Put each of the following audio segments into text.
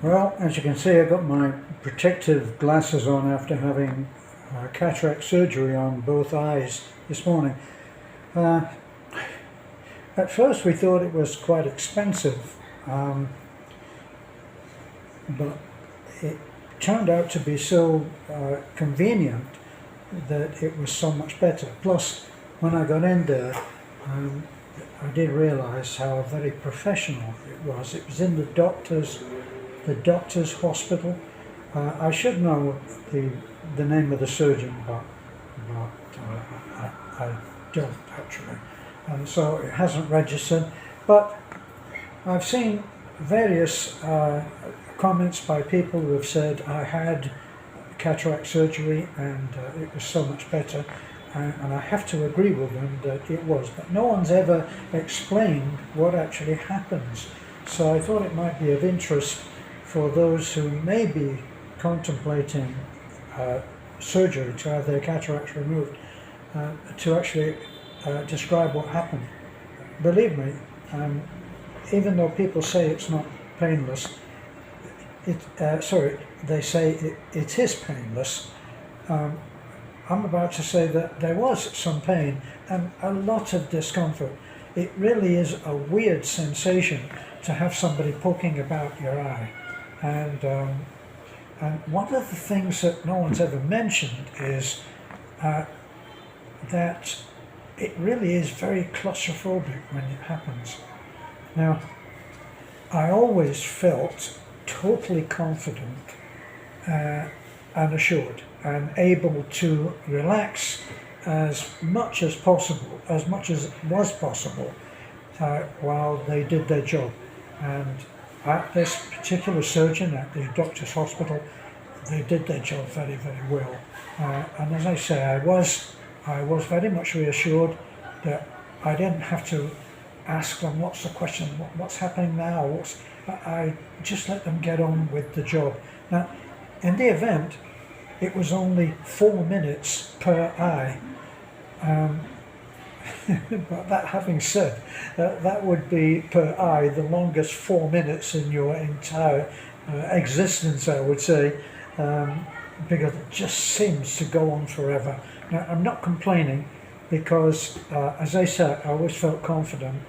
Well, as you can see, I got my protective glasses on after having cataract surgery on both eyes this morning. At first we thought it was quite expensive, but it turned out to be so convenient that it was so much better. Plus, when I got in there, I did realise how very professional it was. It was in the doctor's hospital. I should know the name of the surgeon, but I don't actually, and so it hasn't registered. But I've seen various comments by people who have said I had cataract surgery and it was so much better, and I have to agree with them that it was, but no one's ever explained what actually happens. So I thought it might be of interest for those who may be contemplating surgery to have their cataracts removed, to actually describe what happened. Believe me, even though people say it's not painless, they say it is painless. I'm about to say that there was some pain and a lot of discomfort. It really is a weird sensation to have somebody poking about your eye. And one of the things that no one's ever mentioned is that it really is very claustrophobic when it happens. Now, I always felt totally confident and assured and able to relax as much as possible, as much as was possible, while they did their job. And at this particular surgeon, at the doctor's hospital, they did their job very, very well. And as I say, I was very much reassured that I didn't have to ask them, what's the question, what's happening now? I just let them get on with the job. Now, in the event, it was only 4 minutes per eye. But that having said, that would be per eye the longest 4 minutes in your entire existence, I would say, because it just seems to go on forever. Now, I'm not complaining because, as I said, I always felt confident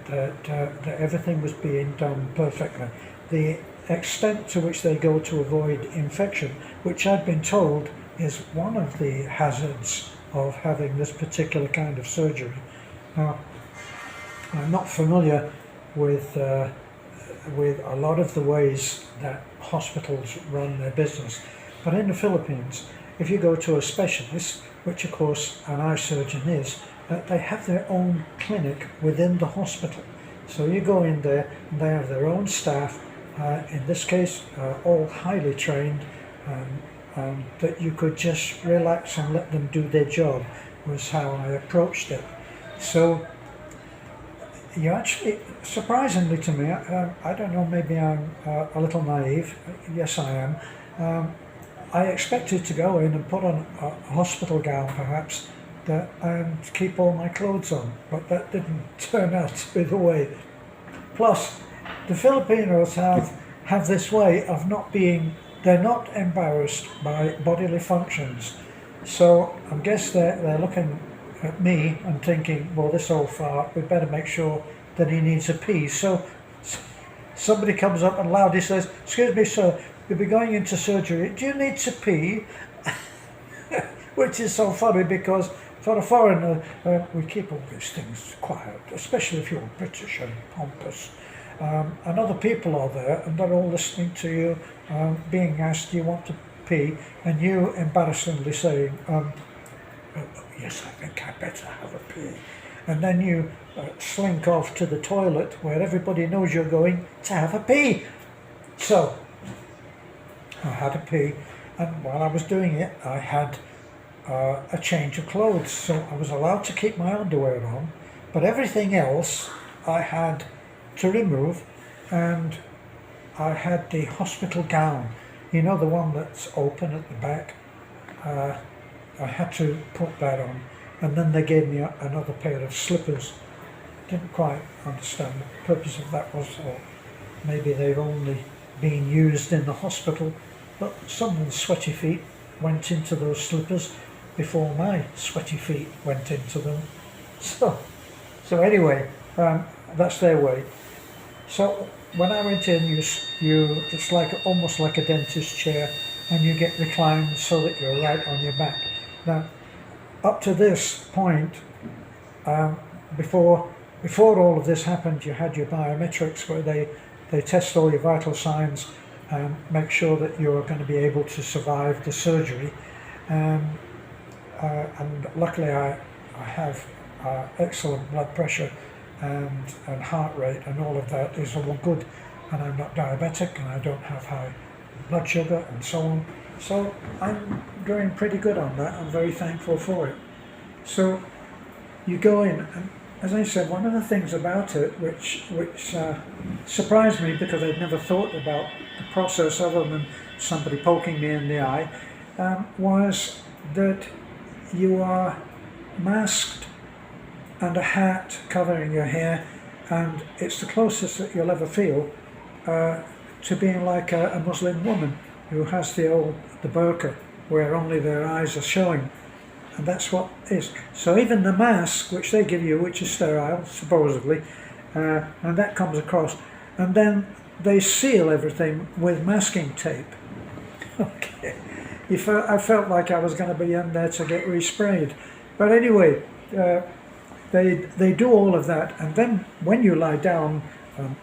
that everything was being done perfectly. The extent to which they go to avoid infection, which I've been told is one of the hazards of having this particular kind of surgery. Now, I'm not familiar with a lot of the ways that hospitals run their business, but in the Philippines, if you go to a specialist, which of course an eye surgeon is, they have their own clinic within the hospital. So you go in there and they have their own staff, in this case all highly trained, that you could just relax and let them do their job, was how I approached it. So you actually, surprisingly to me, I don't know, maybe I'm a little naive, yes I am, I expected to go in and put on a hospital gown perhaps, and keep all my clothes on, but that didn't turn out to be the way. Plus, the Filipinos have this way of they're not embarrassed by bodily functions. So I guess they're looking at me and thinking, well, this old fart, we better make sure that he needs a pee. So somebody comes up and loudly says, "Excuse me, sir, you'll be going into surgery. Do you need to pee?" Which is so funny because for a foreigner, we keep all these things quiet, especially if you're British and pompous. And other people are there and they're all listening to you, being asked, "Do you want to pee?" And you embarrassingly saying, "Yes, I think I better have a pee." And then you slink off to the toilet where everybody knows you're going to have a pee. So I had a pee, and while I was doing it, I had a change of clothes, so I was allowed to keep my underwear on, but everything else I had to remove, and I had the hospital gown, you know, the one that's open at the back. I had to put that on, and then they gave me another pair of slippers. Didn't quite understand what the purpose of that was, or maybe they've only being used in the hospital, but someone's sweaty feet went into those slippers before my sweaty feet went into them. So anyway, that's their way. So when I went in, it's like almost like a dentist chair, and you get reclined so that you're right on your back. Now, up to this point, before all of this happened, you had your biometrics where they test all your vital signs and make sure that you're going to be able to survive the surgery. And luckily I have excellent blood pressure and heart rate, and all of that is all good, and I'm not diabetic and I don't have high blood sugar and so on. So I'm doing pretty good on that. I'm very thankful for it. So you go in, and as I said, one of the things about it which surprised me, because I'd never thought about the process other than somebody poking me in the eye, was that you are masked and a hat covering your hair, and it's the closest that you'll ever feel to being like a Muslim woman who has the burqa, where only their eyes are showing. And that's what it is. So even the mask, which they give you, which is sterile, supposedly, and that comes across, and then they seal everything with masking tape. Okay. I felt like I was going to be in there to get resprayed. But anyway, they do all of that, and then when you lie down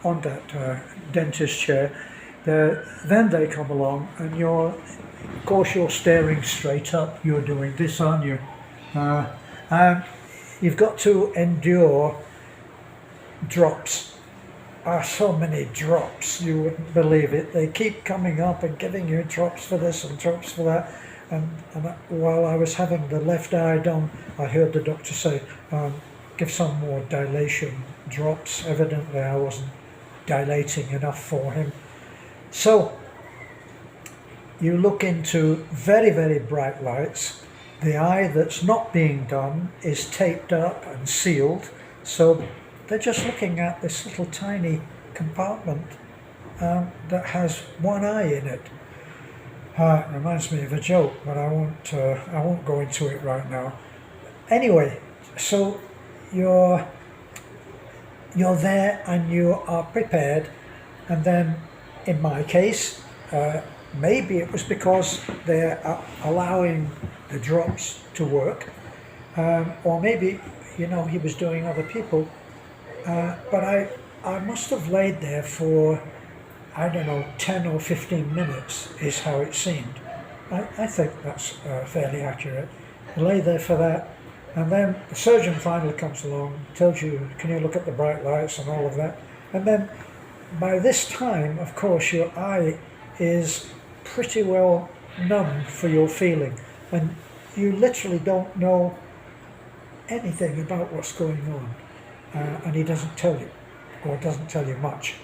on that dentist chair, then they come along, and of course you're staring straight up, you're doing this, aren't you? And you've got to endure drops. So many drops, you wouldn't believe it. They keep coming up and giving you drops for this and drops for that. And while I was having the left eye done, I heard the doctor say, give some more dilation drops. Evidently I wasn't dilating enough for him. So you look into very, very bright lights. The eye that's not being done is taped up and sealed, so they're just looking at this little tiny compartment that has one eye in it. It reminds me of a joke, but I won't go into it right now. Anyway, so you're there and you are prepared, and then in my case, maybe it was because they're allowing the drops to work, or maybe he was doing other people. But I must have laid there for, I don't know, 10 or 15 minutes is how it seemed. I think that's fairly accurate. I lay there for that, and then the surgeon finally comes along, tells you, can you look at the bright lights and all of that. And then by this time, of course, your eye is pretty well numb for your feeling, and you literally don't know anything about what's going on. And he doesn't tell you, or doesn't tell you much.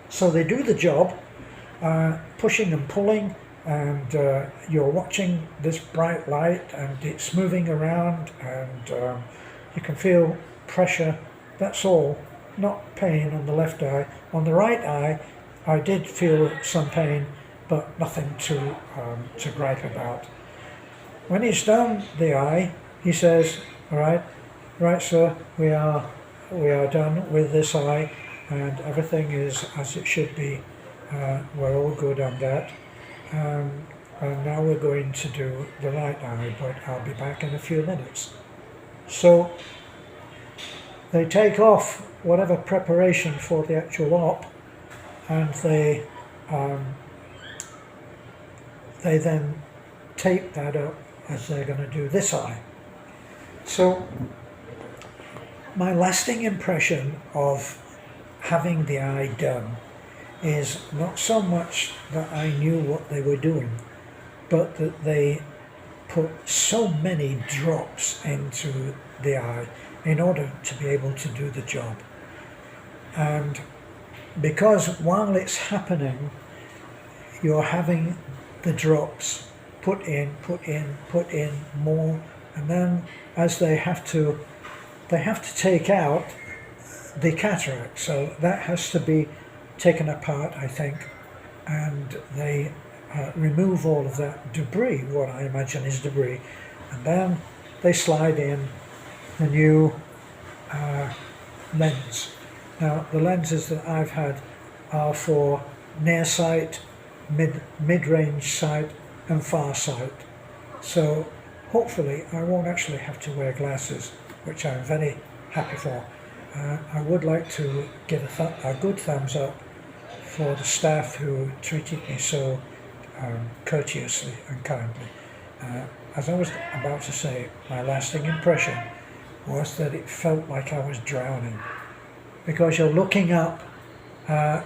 So they do the job, pushing and pulling, and you're watching this bright light, and it's moving around, and you can feel pressure. That's all, not pain on the left eye. On the right eye, I did feel some pain, but nothing to gripe about. When he's done the eye, he says, all right, sir, we are done with this eye, and everything is as it should be. We're all good on that. And now we're going to do the right eye, but I'll be back in a few minutes. So they take off whatever preparation for the actual op, and they then tape that up as they're going to do this eye. So my lasting impression of having the eye done is not so much that I knew what they were doing, but that they put so many drops into the eye in order to be able to do the job. And because while it's happening, you're having the drops put in more, and then as they have to take out the cataract, so that has to be taken apart, I think, and they remove all of that debris, what I imagine is debris, and then they slide in the new lens. Now the lenses that I've had are for near sight, mid-range sight and far sight. So hopefully I won't actually have to wear glasses, which I'm very happy for. I would like to give a good thumbs up for the staff who treated me so courteously and kindly. As I was about to say, my lasting impression was that it felt like I was drowning, because you're looking up,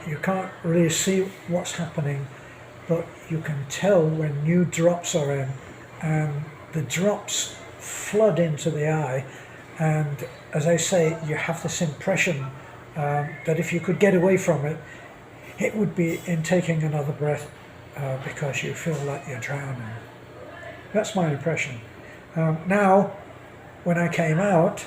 you can't really see what's happening, but you can tell when new drops are in, and the drops flood into the eye, and as I say, you have this impression that if you could get away from it, it would be in taking another breath, because you feel like you're drowning. That's my impression. Now, when I came out,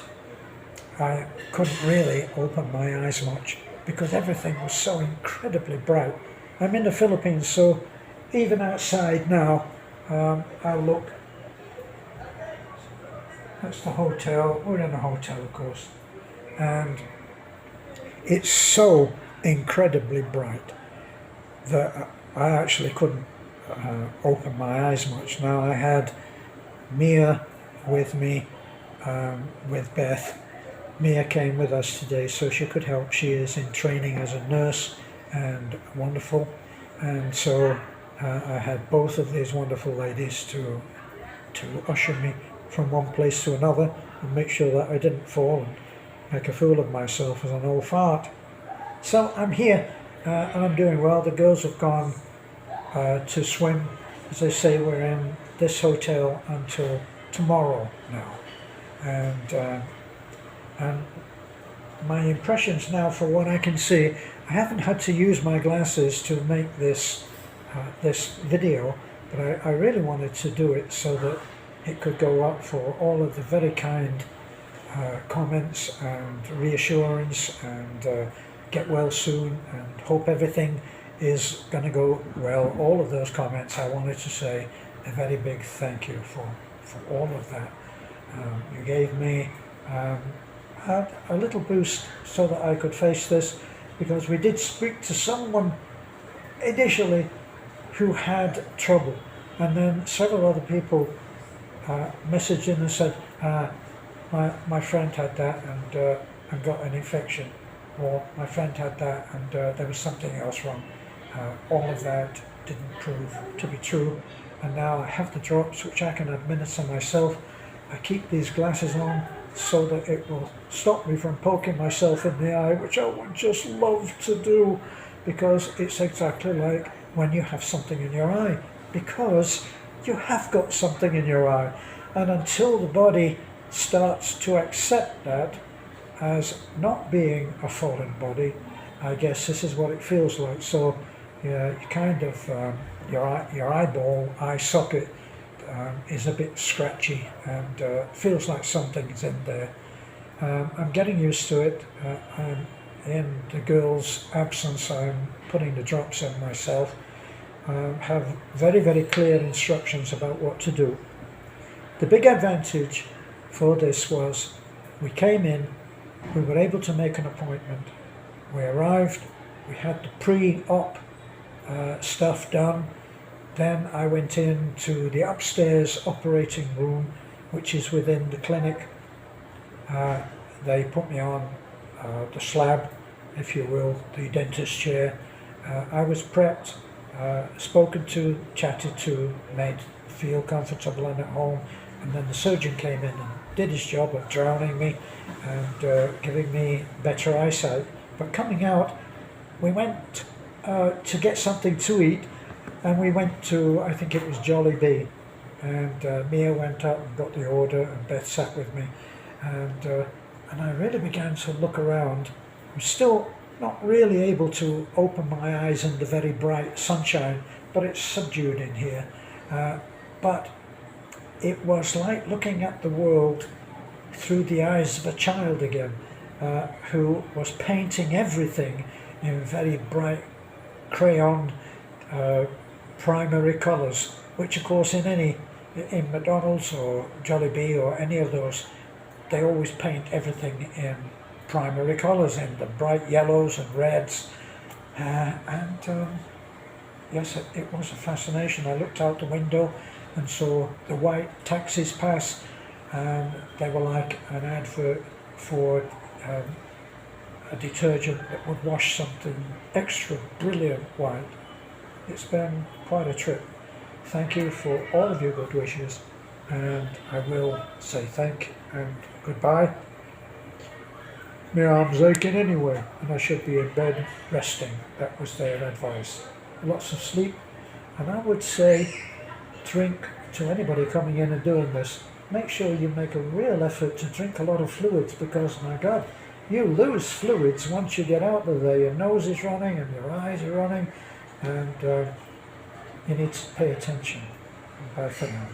I couldn't really open my eyes much because everything was so incredibly bright. I'm in the Philippines, so even outside now, I look. That's the hotel. We're in a hotel, of course, and it's so incredibly bright that I actually couldn't open my eyes much. Now I had Mia with me, with Beth. Mia came with us today so she could help. She is in training as a nurse and wonderful, and so I had both of these wonderful ladies to usher me from one place to another and make sure that I didn't fall and make a fool of myself as an old fart. So I'm here and I'm doing well. The girls have gone to swim. As I say, we're in this hotel until tomorrow now, and my impressions now, for what I can see, I haven't had to use my glasses to make this video, but I really wanted to do it so that it could go up for all of the very kind comments and reassurance and get well soon and hope everything is going to go well. All of those comments, I wanted to say a very big thank you for all of that. You gave me a little boost so that I could face this, because we did speak to someone initially who had trouble, and then several other people messaged in and said, my friend had that and got an infection, or my friend had that and there was something else wrong. All of that didn't prove to be true, and now I have the drops which I can administer myself. I keep these glasses on so that it will stop me from poking myself in the eye, which I would just love to do, because it's exactly like when you have something in your eye, because you have got something in your eye, and until the body starts to accept that as not being a foreign body, I guess this is what it feels like. So yeah, you kind of your eyeball, eye socket is a bit scratchy and feels like something's in there. I'm getting used to it. I'm in the girls' absence, I'm putting the drops in myself. Have very, very clear instructions about what to do. The big advantage for this was we came in, we were able to make an appointment, we arrived, we had the pre-op stuff done. Then I went into the upstairs operating room, which is within the clinic. They put me on the slab, if you will, the dentist chair. I was prepped, spoken to, chatted to, made feel comfortable and at home, and then the surgeon came in and did his job of drowning me and giving me better eyesight. But coming out, we went to get something to eat, and we went to, I think it was Jollibee, and Mia went up and got the order, and Beth sat with me, and I really began to look around. I'm still not really able to open my eyes in the very bright sunshine, but it's subdued in here. But it was like looking at the world through the eyes of a child again, who was painting everything in very bright crayon primary colours, which of course in McDonald's or Jollibee or any of those, they always paint everything in primary colours, in the bright yellows and reds, yes, it was a fascination. I looked out the window and saw the white taxis pass, and they were like an advert for a detergent that would wash something extra brilliant white. It's been quite a trip. Thank you for all of your good wishes, and I will say thank and goodbye. My arm's aching anyway, and I should be in bed resting. That was their advice. Lots of sleep, and I would say, drink, to anybody coming in and doing this, make sure you make a real effort to drink a lot of fluids, because my God, you lose fluids once you get out of there. Your nose is running and your eyes are running, and you need to pay attention. Bye for now.